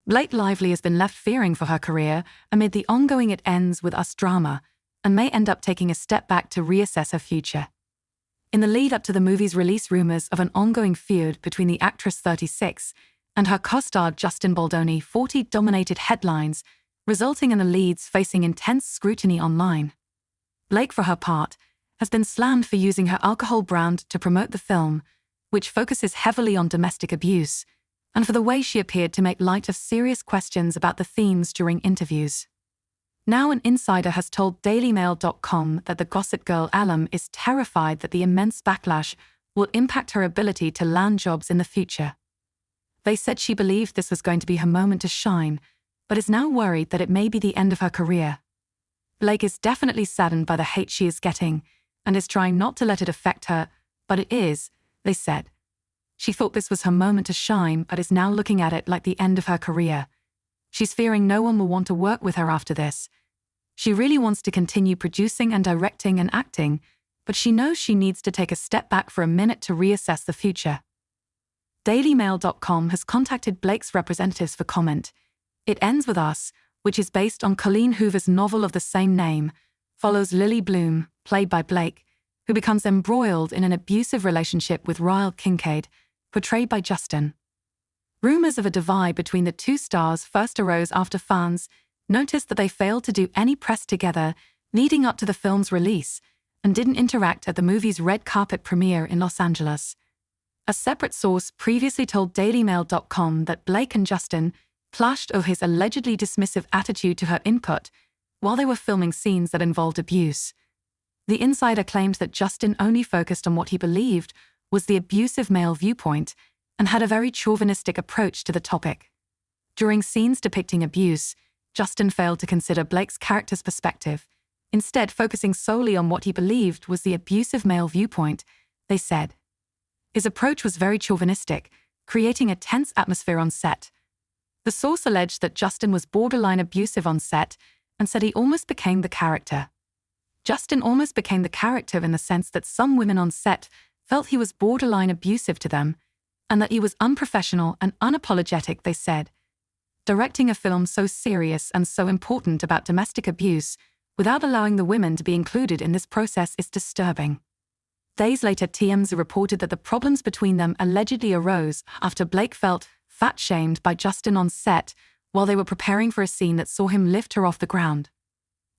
Blake Lively has been left fearing for her career amid the ongoing It Ends With Us drama and may end up taking a step back to reassess her future. In the lead up to the movie's release, rumors of an ongoing feud between the actress 36 and her co-star Justin Baldoni 40 dominated headlines, resulting in the leads facing intense scrutiny online. Blake, for her part, has been slammed for using her alcohol brand to promote the film, which focuses heavily on domestic abuse, and for the way she appeared to make light of serious questions about the themes during interviews. Now an insider has told DailyMail.com that the Gossip Girl alum is terrified that the immense backlash will impact her ability to land jobs in the future. They said she believed this was going to be her moment to shine, but is now worried that it may be the end of her career. Blake is definitely saddened by the hate she is getting and is trying not to let it affect her, but it is, they said. She thought this was her moment to shine, but is now looking at it like the end of her career. She's fearing no one will want to work with her after this. She really wants to continue producing and directing and acting, but she knows she needs to take a step back for a minute to reassess the future. DailyMail.com has contacted Blake's representatives for comment. It Ends With Us, which is based on Colleen Hoover's novel of the same name, follows Lily Bloom, played by Blake, who becomes embroiled in an abusive relationship with Ryle Kincaid, portrayed by Justin. Rumors of a divide between the two stars first arose after fans noticed that they failed to do any press together leading up to the film's release and didn't interact at the movie's red carpet premiere in Los Angeles. A separate source previously told DailyMail.com that Blake and Justin clashed over his allegedly dismissive attitude to her input while they were filming scenes that involved abuse. The insider claimed that Justin only focused on what he believed was the abusive male viewpoint and had a very chauvinistic approach to the topic. During scenes depicting abuse, Justin failed to consider Blake's character's perspective, instead focusing solely on what he believed was the abusive male viewpoint, they said. His approach was very chauvinistic, creating a tense atmosphere on set. The source alleged that Justin was borderline abusive on set and said he almost became the character. Justin almost became the character in the sense that some women on set felt he was borderline abusive to them, and that he was unprofessional and unapologetic, they said. Directing a film so serious and so important about domestic abuse without allowing the women to be included in this process is disturbing. Days later, TMZ reported that the problems between them allegedly arose after Blake felt fat-shamed by Justin on set while they were preparing for a scene that saw him lift her off the ground.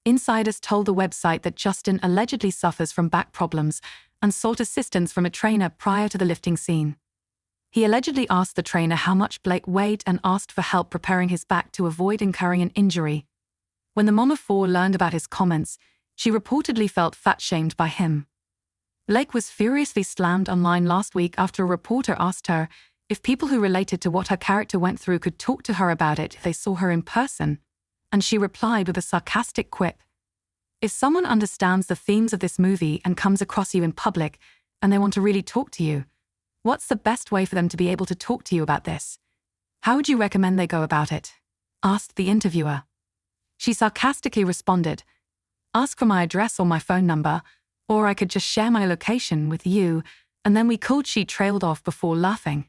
Insiders told the website that Justin allegedly suffers from back problems and sought assistance from a trainer prior to the lifting scene. He allegedly asked the trainer how much Blake weighed and asked for help preparing his back to avoid incurring an injury. When the mom of four learned about his comments, she reportedly felt fat-shamed by him. Blake was furiously slammed online last week after a reporter asked her if people who related to what her character went through could talk to her about it if they saw her in person, and she replied with a sarcastic quip. If someone understands the themes of this movie and comes across you in public and they want to really talk to you, what's the best way for them to be able to talk to you about this? How would you recommend they go about it? Asked the interviewer. She sarcastically responded, ask for my address or my phone number, or I could just share my location with you, and then we could. She trailed off before laughing.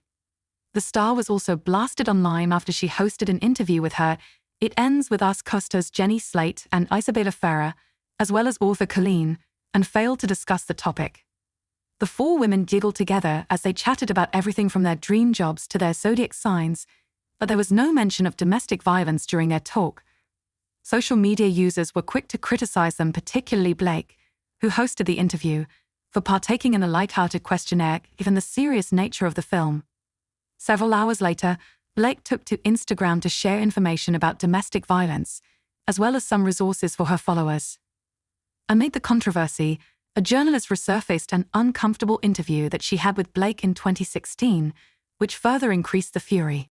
The star was also blasted online after she hosted an interview with her It Ends With Us co-stars Jenny Slate and Isabella Ferrer, as well as author Colleen, and failed to discuss the topic. The four women giggled together as they chatted about everything from their dream jobs to their zodiac signs, but there was no mention of domestic violence during their talk. Social media users were quick to criticize them, particularly Blake, who hosted the interview, for partaking in a light-hearted questionnaire given the serious nature of the film. Several hours later, Blake took to Instagram to share information about domestic violence, as well as some resources for her followers. Amid the controversy, a journalist resurfaced an uncomfortable interview that she had with Blake in 2016, which further increased the fury.